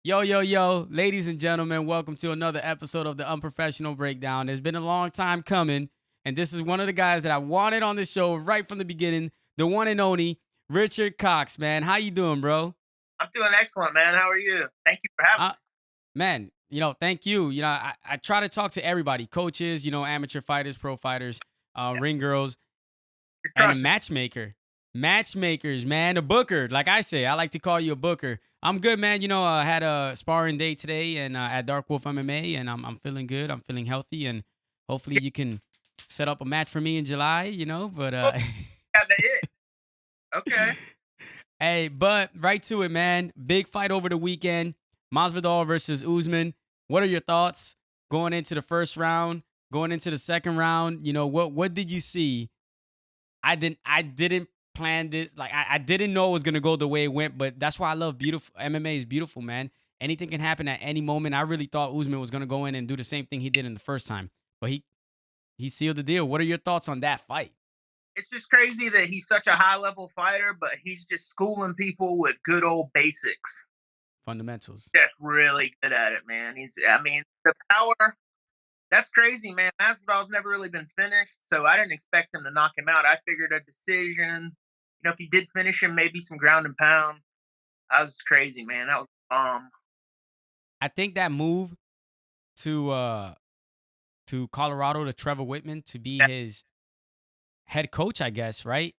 Yo, yo, yo, ladies and gentlemen, welcome to another episode of the Unprofessional Breakdown. It's been a long time coming, and this is one of the guys that I wanted on the show right from the beginning, the one and only Richard Cox, man. How you doing, bro? I'm doing excellent, man. How are you? Thank you for having Uh, man, thank you. I try to talk to everybody, coaches, amateur fighters, pro fighters, me. ring girls, You're and a crushing. matchmaker. Matchmakers, man, a booker. Like I say, I like to call you a booker. I'm good, man. I had a sparring day today and at Dark Wolf MMA, and I'm feeling good. I'm feeling healthy, and hopefully Yeah, you can set up a match for me in July. But cool. Got the it. Okay. hey, but right to it, man. Big fight over the weekend. Masvidal versus Usman. What are your thoughts going into the first round? Going into the second round? What did you see? I didn't plan this. Like I didn't know it was gonna go the way it went, but that's why I love beautiful MMA is beautiful, man. Anything can happen at any moment. I really thought Usman was gonna go in and do the same thing he did in the first time. But he sealed the deal. What are your thoughts on that fight? It's just crazy that he's such a high level fighter, but he's just schooling people with good old basics. Fundamentals. That's really good at it, man. I mean, the power. That's crazy, man. Masvidal's never really been finished, so I didn't expect him to knock him out. I figured a decision. If he did finish him, maybe some ground and pound. That was crazy, man. That was I think that move to Colorado to Trevor Whitman to be that, his head coach, I guess, right?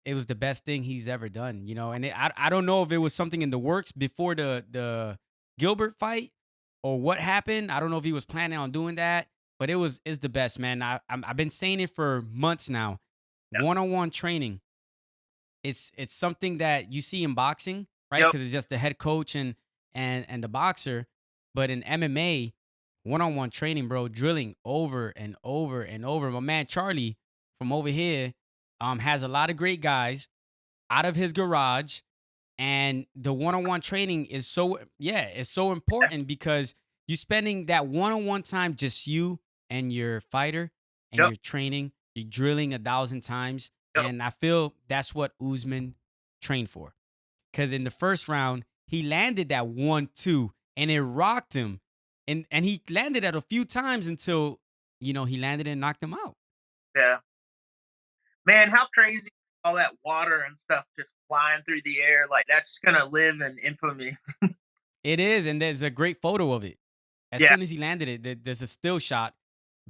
It was the best thing he's ever done, and I don't know if it was something in the works before the Gilbert fight or what happened. I don't know if he was planning on doing that, but it's the best, man. I've been saying it for months now. that, One-on-one training, it's something that you see in boxing, right? yep. Because it's just the head coach and the boxer. But in MMA, one-on-one training, bro, drilling over and over and over. My man Charlie from over here has a lot of great guys out of his garage, and the one-on-one training is it's so important because you spending that one-on-one time, just you and your fighter, and Yep. you're training, you're drilling 1,000 times, Yep. and I feel that's what Usman trained for. Because in the first round, he landed that 1-2 and it rocked him. And he landed it a few times until, he landed and knocked him out. Yeah. Man, how crazy all that water and stuff just flying through the air, like, that's just gonna live in infamy. It is. And there's a great photo of it. As Yeah, soon as he landed it, there's a still shot.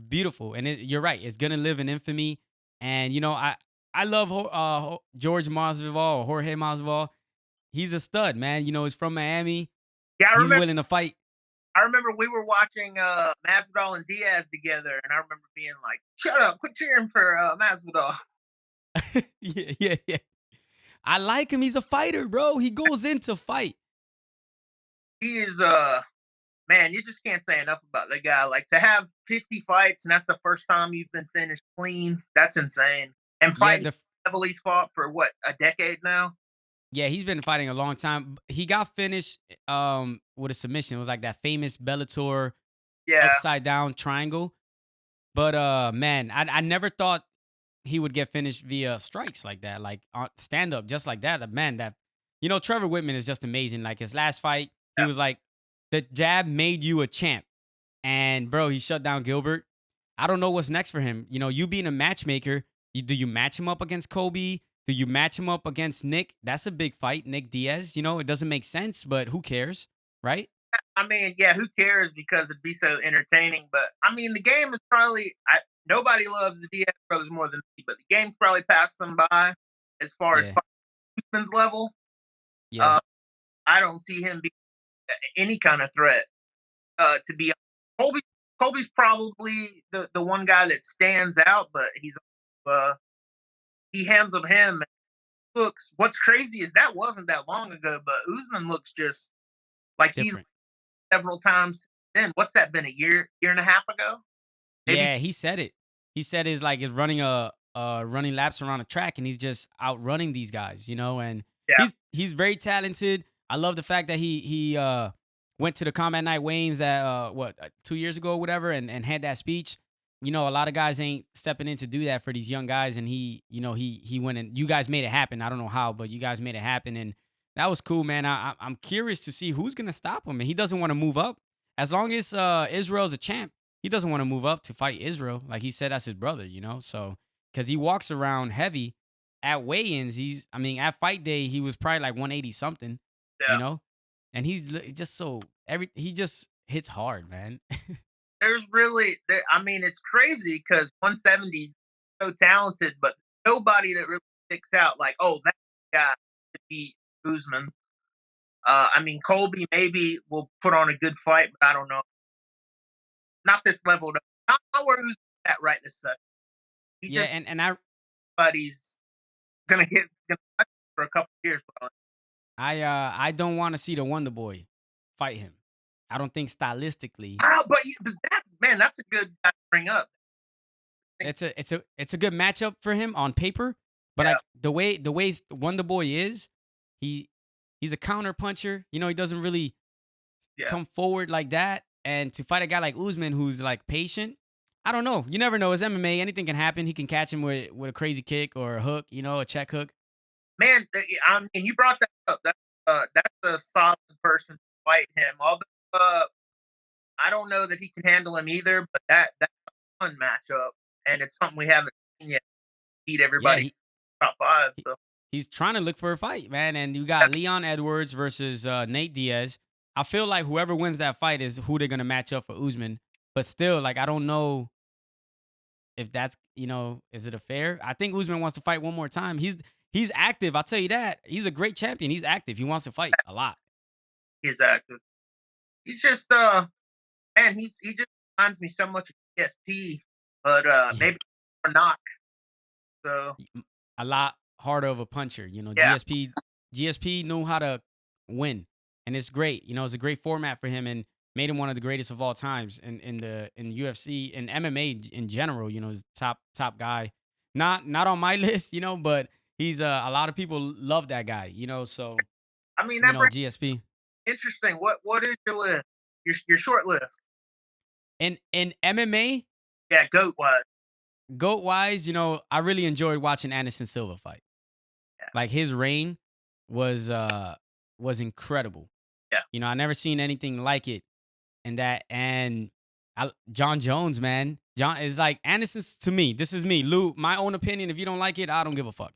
Beautiful. And you're right. It's going to live in infamy. And, I love George Masvidal or Jorge Masvidal. He's a stud, man. He's from Miami. yeah, He's willing to fight. I remember we were watching, Masvidal and Diaz together, and I remember being like, "Shut up, quit cheering for, Masvidal." Yeah, yeah, yeah. I like him. He's a fighter, bro. He goes in to fight. He is, man, you just can't say enough about the guy, like, to have 50 fights, and that's the first time you've been finished clean, that's insane, and Yeah, fighting level he's fought for, what, a decade now? yeah, he's been fighting a long time. He got finished with a submission. It was like that famous Bellator Yeah, upside down triangle. But man, I never thought he would get finished via strikes like that, like stand up just like that. Man, that Trevor Whitman is just amazing. Like his last fight, he yeah, was like, the jab made you a champ. And bro, he shut down Gilbert. I don't know what's next for him. You being a matchmaker, do you match him up against Kobe? Do you match him up against Nick? That's a big fight, Nick Diaz. It doesn't make sense, but who cares, right? I mean, yeah, who cares because it'd be so entertaining, but, I mean, the game is probably I nobody loves the Diaz brothers more than me, but the game's probably passed them by as far as Yeah, fightingman's level. yeah, Uh, I don't see him being any kind of threat. To be Colby, Colby's probably the one guy that stands out, but uh, he handled him. Looks. What's crazy is that wasn't that long ago, but Usman looks just like he's different. several times. Then what's that been, a year and a half ago? Maybe. Yeah, he said it. He said it's like it's running running laps around a track, and he's just outrunning these guys, and Yeah. he's very talented. I love the fact that he went to the Combat Night Waynes at 2 years ago or whatever, and had that speech. A lot of guys ain't stepping in to do that for these young guys, and he went and you guys made it happen. I don't know how, but you guys made it happen, and That was cool, man. I'm curious to see who's gonna stop him, and he doesn't want to move up. As long as Israel's a champ, he doesn't want to move up to fight Israel. Like he said, that's his brother, you know. So because he walks around heavy at weigh-ins, I mean, at fight day, he was probably like 180 something, you Yeah. know, and just he just hits hard, man. There's really there. I mean, it's crazy because 170 is so talented, but nobody that really sticks out like, oh, that guy could beat Usman. I mean, Colby maybe will put on a good fight, but I don't know. Not this level. Not where Usman's at right this second. He Yeah, just, and but he's gonna fight for a couple years. Probably. I don't want to see the Wonder Boy fight him. I don't think stylistically But that man, that's a good guy to bring up. I think, it's a good matchup for him on paper, but yeah, like the way Wonder Boy is, he he's a counter puncher. You know, he doesn't really yeah. come forward like that. And to fight a guy like Usman who's like patient, I don't know. You never know. It's MMA. Anything can happen. He can catch him with a crazy kick or a hook. You know, a check hook. Man, I mean, you brought that up. That's a solid person to fight him. Although I don't know that he can handle him either, but that's a fun matchup, and it's something we haven't seen yet. Beat Yeah, everybody top five. he So he's trying to look for a fight, man. And you got Leon Edwards versus Nate Diaz. I feel like whoever wins that fight is who they're gonna match up for Usman. But still, like I don't know if that's is it a fair? I think Usman wants to fight one more time. He's active. I'll tell you that. He's a great champion. He's active. He wants to fight a lot. he's active. He's just man, he just reminds me so much of ESP, but Yeah, maybe or not. So a lot harder of a puncher. yeah, GSP knew how to win, and it's great. It's a great format for him, and made him one of the greatest of all times in UFC and MMA in general. He's top guy. Not on my list, but he's a lot of people love that guy. So I mean that brings GSP interesting. What is your list? Your short list? in MMA. Yeah, goat wise. Goat wise, I really enjoyed watching Anderson Silva fight. Yeah, Like his reign was incredible. yeah. I never seen anything like it. And John Jones, man. John is like Anderson's to me. This is me, Lou. My own opinion. If you don't like it, I don't give a fuck.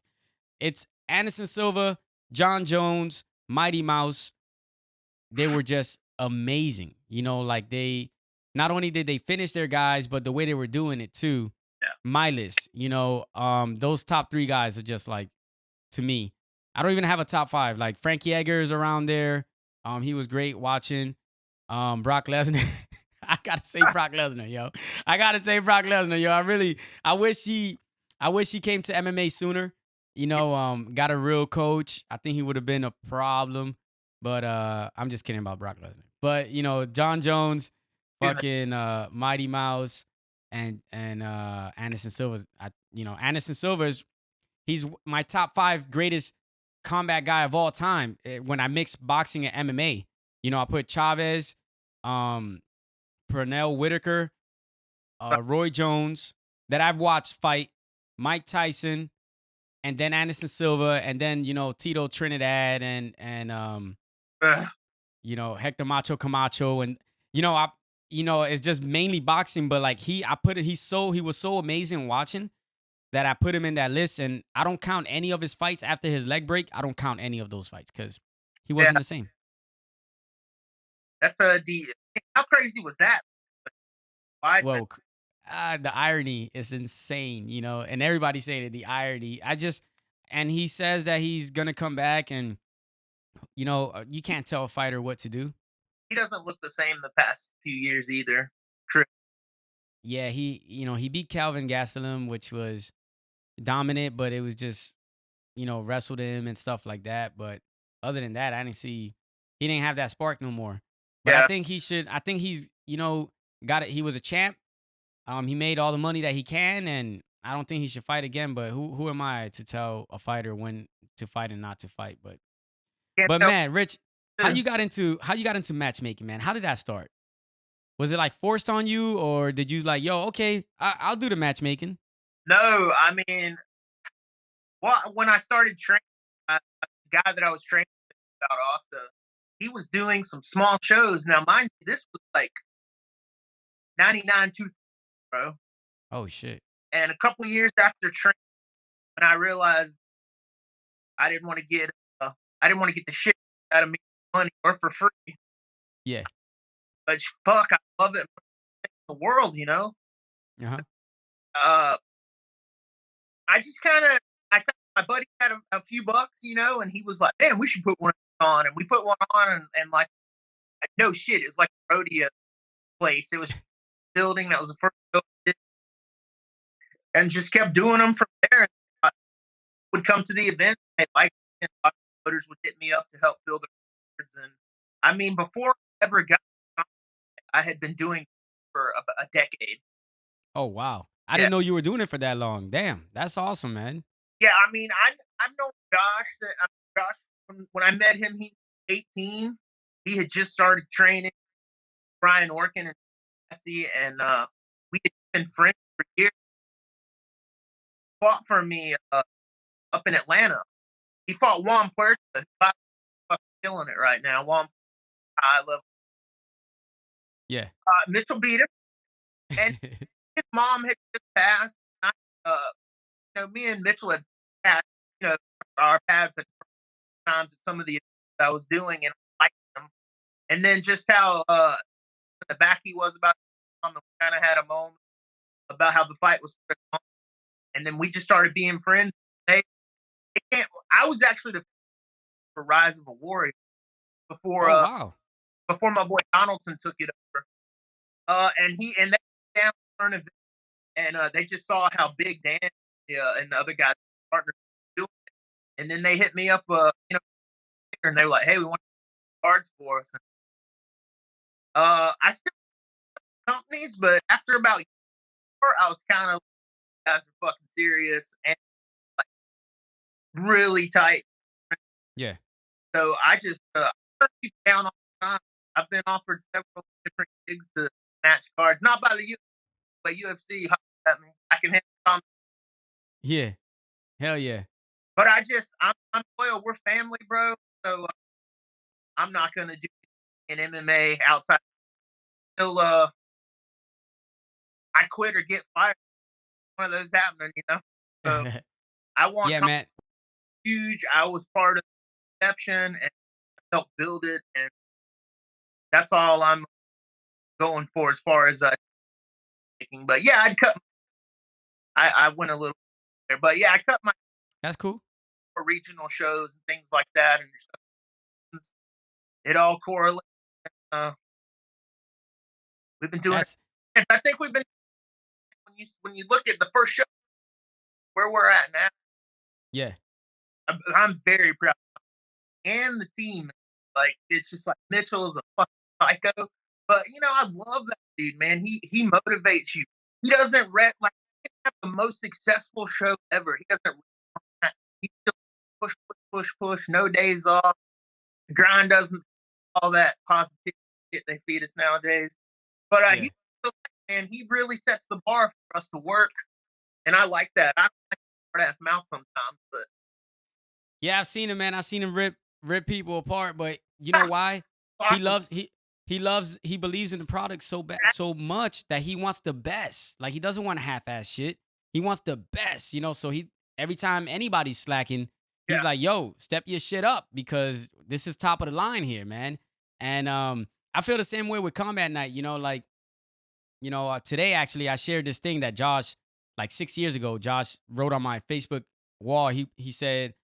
It's Anderson Silva, John Jones, Mighty Mouse. They were just amazing. Like they not only did they finish their guys, but the way they were doing it too. Yeah. My list, those top three guys are just like to me. I don't even have a top five. Like Frankie Edgar is around there. He was great watching. Brock Lesnar. I gotta say Brock Lesnar, yo. I gotta say Brock Lesnar, yo. I wish he came to MMA sooner. Got a real coach. I think he would have been a problem. But I'm just kidding about Brock Lesnar. But John Jones, He's fucking Mighty Mouse, and Anderson Silva. Anderson Silva he's my top five greatest combat guy of all time. When I mix boxing and MMA, I put Chavez, Pernell Whitaker, Roy Jones that I've watched fight, Mike Tyson, and then Anderson Silva, and then Tito Trinidad uh, Hector Macho Camacho, and it's just mainly boxing, but like he was so amazing watching that I put him in that list, and I don't count any of his fights after his leg break. I don't count any of those fights because he yeah, wasn't the same. that's the. How crazy was that? Why? Well, the irony is insane, and everybody's saying it. The irony, and he says that he's gonna come back, and you can't tell a fighter what to do. He doesn't look the same the past few years either. True. Yeah, he beat Calvin Gastelum, which was dominant, but it was just wrestled him and stuff like that. But other than that, I didn't see he didn't have that spark no more. But I Yeah, think he should. I think he's got it. He was a champ. He made all the money that he can, and I don't think he should fight again. But who am I to tell a fighter when to fight and not to fight? But can't but tell. man, Rich, how you got into matchmaking, man? How did that start? Was it like forced on you, or did you like, yo, okay, I'll do the matchmaking? No, I mean, well, when I started training, the guy that I was training about Asta. He was doing some small shows. Now, mind you, this was like 99 2, bro. Oh shit. And a couple of years after training, when I realized I didn't want to get, I didn't want to get the shit out of me money or for free. Yeah. But fuck, I love it in the world, you know. Uh-huh. Uh, I just kind of, my buddy had a few bucks, you know, and he was like, "Man, we should put one on," and we put one on, and like, no shit, it was like a rodeo place. It was a building that was the first building, and just kept doing them from there. I would come to the event, they like, and voters would hit me up to help build the records, and I mean, before I ever got, I had been doing for a decade. Oh wow. I Yeah, didn't know you were doing it for that long. Damn, that's awesome, man. yeah. I mean, I've known Josh. Josh, when I met him, he was 18. He had just started training Brian Orkin and Jesse, and we had been friends for years. Fought for me up in Atlanta. He fought Juan Puerta. He's fucking killing it right now. Juan, I love. Yeah. Mitchell beat him, and his mom had just passed. I, me and Mitchell had passed, our paths at times at some of the events I was doing, and I liked him. And then just how the back he was about him, we kind of had a moment about how the fight was put on, and then we just started being friends. They can't. I was actually the for Rise of a Warrior before Oh wow. before my boy Donaldson took it over. And they down for an event, and they just saw how big Dan and the other guys partners were doing it. And then they hit me up, and they were like, "Hey, we want cards for us." And, I still have companies, but after about a year, I was kind of, guys are fucking serious and like really tight. Yeah. So I just turn people down all the time. I've been offered several different gigs to match cards, not by the UFC, but UFC. Holler at me. I can hit some, Yeah. Hell yeah. but I'm loyal. We're family, bro. So I'm not gonna do an MMA outside till I quit or get fired. One of those happening, you know. So I want Yeah, Tom man. huge. I was part of the conception and helped build it, and that's all I'm going for as far as taking. But yeah, I'd cut. I went a little there, but yeah, I cut my That's cool. regional shows and things like that, and it all correlates. Uh, we've been doing That's it. I think we've been when you look at the first show where we're at now. yeah. I'm very proud, and the team. Like it's just like Mitchell is a fucking psycho, but I love that dude, man. He motivates you. He doesn't like he can have the most successful show ever. He doesn't. He still push, push, push, push. No days off. The grind doesn't all that positivity shit they feed us nowadays. But Yeah. he and he really sets the bar for us to work, and I like that. I like hard ass mouth sometimes, but Yeah, I've seen him, man. I've seen him rip people apart, but you know why? He awesome. loves he believes in the product so much that he wants the best. Like he doesn't want half-ass shit. He wants the best, so he every time anybody's slacking, he's Yeah, like, "Yo, step your shit up because this is top of the line here, man." And I feel the same way with Combat Night, like, today actually I shared this thing that Josh like 6 years ago, Josh wrote on my Facebook wall. He said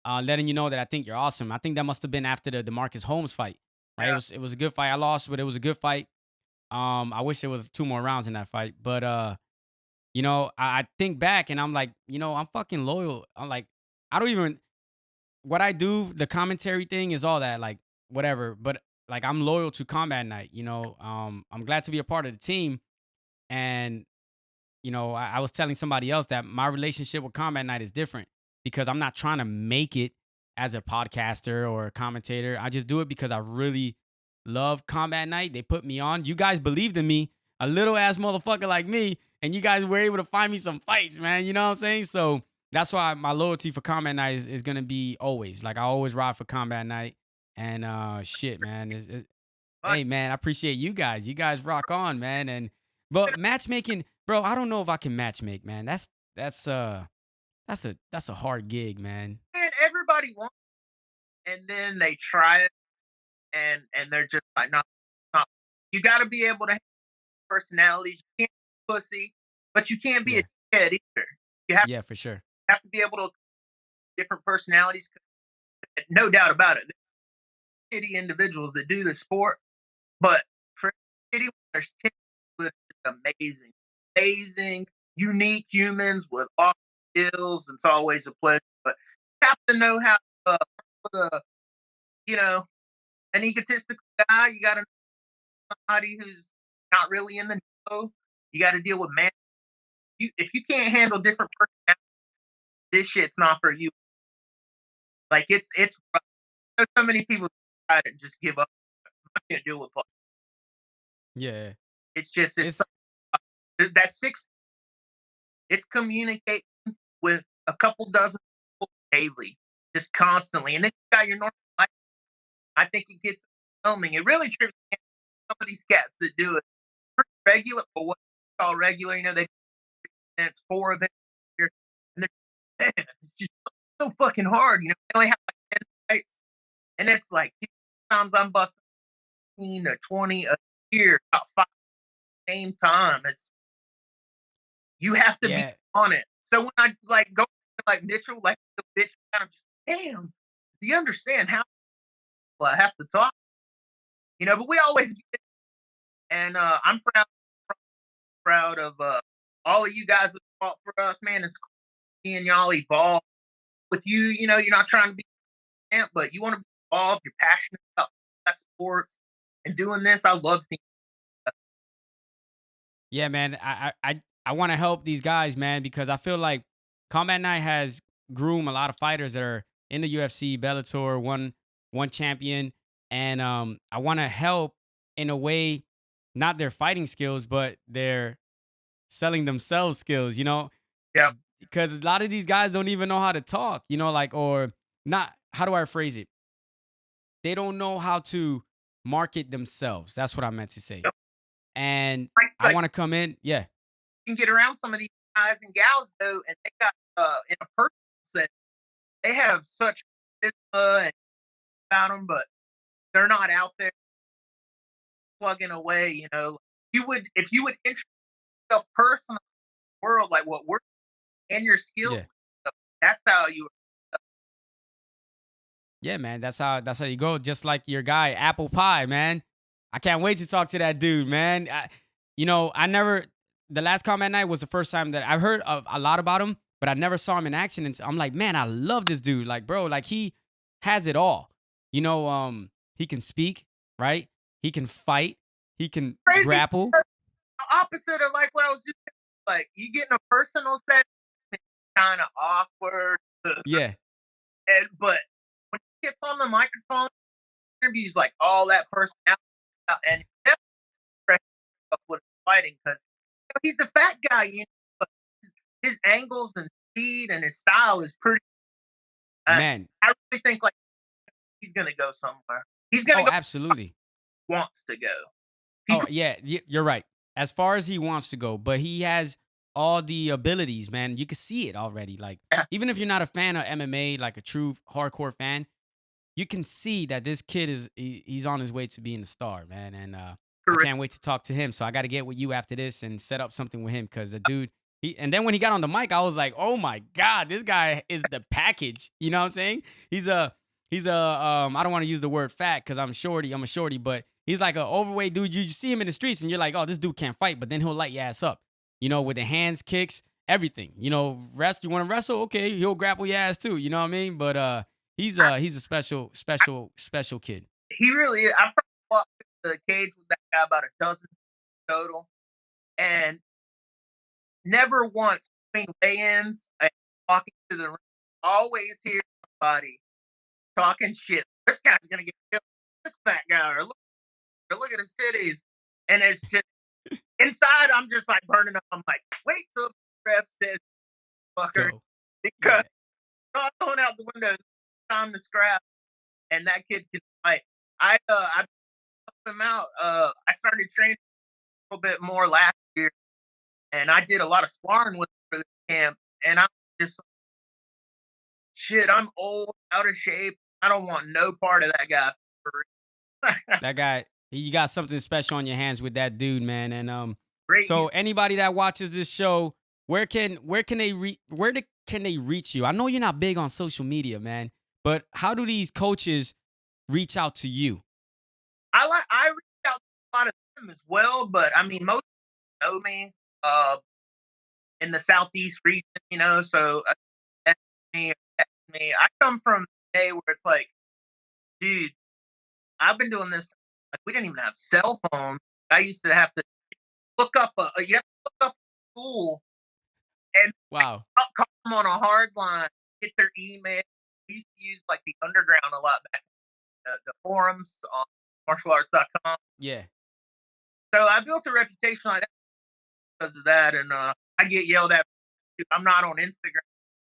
letting you know that I think you're awesome. I think that must have been after the Demarcus Holmes fight, right? It yeah. was it was a good fight. I lost, but it was a good fight. I wish there was 2 more rounds in that fight, but I think back and I'm like, I'm fucking loyal. I'm like, I don't even what I do. The commentary thing is all that, like whatever. But like, I'm loyal to Combat Night. I'm glad to be a part of the team, and I was telling somebody else that my relationship with Combat Night is different because I'm not trying to make it as a podcaster or a commentator. I just do it because I really love Combat Night. They put me on. You guys believed in me, a little ass motherfucker like me, and you guys were able to find me some fights, man. You know what I'm saying? So that's why my loyalty for Combat Night is going to be always. Like, I always ride for Combat Night. And shit, man. Much. Hey, man, I appreciate you guys. You guys rock on, man. And but matchmaking, bro, I don't know if I can matchmake, man. That's that's a hard gig, man. And everybody wants, and then they try it, and they're just like, no, no. You got to be able to have personalities. You can't be pussy, but you can't be a Yeah, dickhead either. You have, yeah, for sure. have to be able to different personalities. No doubt about it. There's shitty individuals that do the sport, but for shitty, there's 10 with amazing, amazing, unique humans with awesome skills. It's always a pleasure, but you have to know how to, with a, you know, an egotistical guy. You got to know somebody who's not really in the know. You got to deal with man. If you can't handle different personalities, this shit's not for you. Like it's rough. There's so many people try it and just give up. I can't deal with it. Yeah. It's just It's that six. It's communicating with a couple dozen people daily, just constantly, and then you got your normal life. I think it gets overwhelming. It really trips me out. Some of these cats that do it pretty regular, but what they call regular, they it's 4 of it, and they're, man, it's just so fucking hard. They only have like 10 fights, and it's like times I'm busting 15 or 20 a year, about 5 at the same time. You have to be yeah. on it. So when I like go like Mitchell, like the bitch, I'm just damn. Do you understand how I have to talk? But we always get it. And I'm proud of all of you guys that fought for us, man. It's cool seeing y'all evolve with you. You're not trying to be a champ, but you want to be involved. You're passionate about that sports and doing this. I love seeing. Yeah, man. I want to help these guys, man, because I feel like Combat Night has groomed a lot of fighters that are in the UFC, Bellator, one champion, and I want to help in a way, not their fighting skills, but their selling themselves skills. Yeah, Because a lot of these guys don't even know how to talk. Like or not. How do I phrase it? They don't know how to market themselves. That's what I meant to say. yep. And I Like want to come in. Yeah. you can get around some of these guys and gals though, and they got in a personal set, they have such charisma and about them, but they're not out there plugging away. You would if you would introduce yourself personally to the world like what we're and your skills. Yeah. That's how you. Yeah, man. That's how you go. Just like your guy, Apple Pie, man. I can't wait to talk to that dude, man. I never. The last Combat Night was the first time that I've heard a lot about him, but I never saw him in action. And I'm like, man, I love this dude. Like, bro, like he has it all. He can speak, right? He can fight. He can Crazy. grapple. The opposite of like what I was just saying. Like you get in a personal set, it's kind of awkward. Yeah, But when he gets on the microphone, interviews like all that personality and up with fighting because he's a fat guy. But his angles and speed and his style is pretty. man. I really think like he's gonna go somewhere. He's gonna Oh, go absolutely. wants to go. Oh, People yeah, you're right. As far as he wants to go, but he has all the abilities, man. You can see it already. Like, yeah, even if you're not a fan of MMA, like a true hardcore fan, you can see that this kid he's on his way to being a star, man. And I correct. can't wait to talk to him. So I got to get with you after this and set up something with him because the dude. And then when he got on the mic, I was like, "Oh my god, this guy is the package." You know what I'm saying? He's a I don't want to use the word fat because I'm a shorty, but he's like an overweight dude. You see him in the streets and you're like, "Oh, this dude can't fight," but then he'll light your ass up. With the hands, kicks, everything. Rest. You want to wrestle? Okay, he'll grapple your ass too. You know what I mean? But he's a special kid. He really is. I probably walked to the cage with that guy about a dozen total, and never once between weigh-ins and walking to the ring, always hear somebody talking shit. This guy's gonna get killed. This fat guy, or look at his titties, and it's just inside. I'm just like burning up. I'm like, wait till the ref says fucker Go. because Yeah. I'm going out the window. Time to scrap, and that kid can Like I helped him out. I started training a little bit more last year, and I did a lot of sparring with him for the camp. And I'm just shit. I'm old, out of shape. I don't want no part of that guy. That guy, you got something special on your hands with that dude, man. And Great. so anybody that watches this show, can they reach you? I know you're not big on social media, man, but how do these coaches reach out to you? I reach out to a lot of them as well, but I mean most know me uh in the southeast region, so text me. I come from a day where it's like, dude, I've been doing this. Like, we didn't even have cell phones. I used to have to look up you have to look up a school and Wow. call them on a hard line, get their email. We used to use like the underground a lot back, the forums on martialarts.com. Yeah. So I built a reputation like that because of that, and I get yelled at. I'm not on Instagram,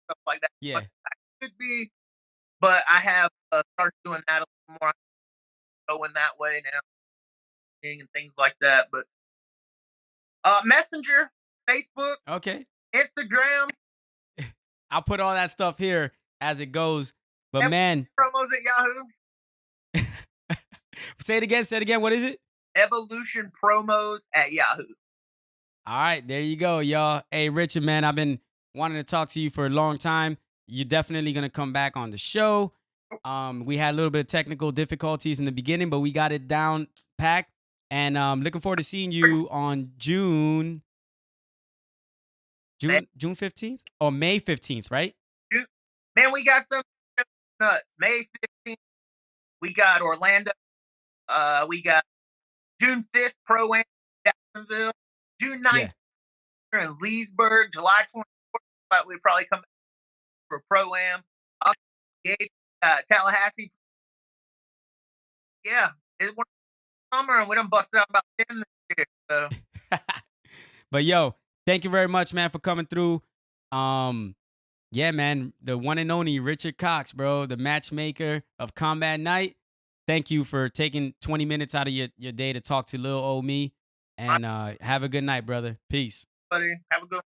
stuff like that. Yeah. Like I could be, but I have started doing that a little more. Going that way now, and things like that. But Messenger, Facebook, Okay. Instagram, I'll put all that stuff here as it goes. But man, promos at Yahoo. say it again. Say it again. What is it? Evolution promos at Yahoo. All right, there you go, y'all. Hey, Richard, man, I've been wanting to talk to you for a long time. You're definitely gonna come back on the show. We had a little bit of technical difficulties in the beginning, but we got it down packed. And looking forward to seeing you on June 15th or May 15th, right? Man, we got some nuts. May 15th, we got Orlando. We got June 5th, Pro Am Jacksonville. June 9th, in Leesburg. July 24th, but we probably come back for Pro Am. Tallahassee. Yeah, it's one summer, and we done busted out about 10 this year. So. But yo, thank you very much, man, for coming through. Yeah, man, the one and only Richard Cox, bro, the matchmaker of Combat Night. Thank you for taking 20 minutes out of your day to talk to little old me. And have a good night, brother. Peace. Buddy, have a good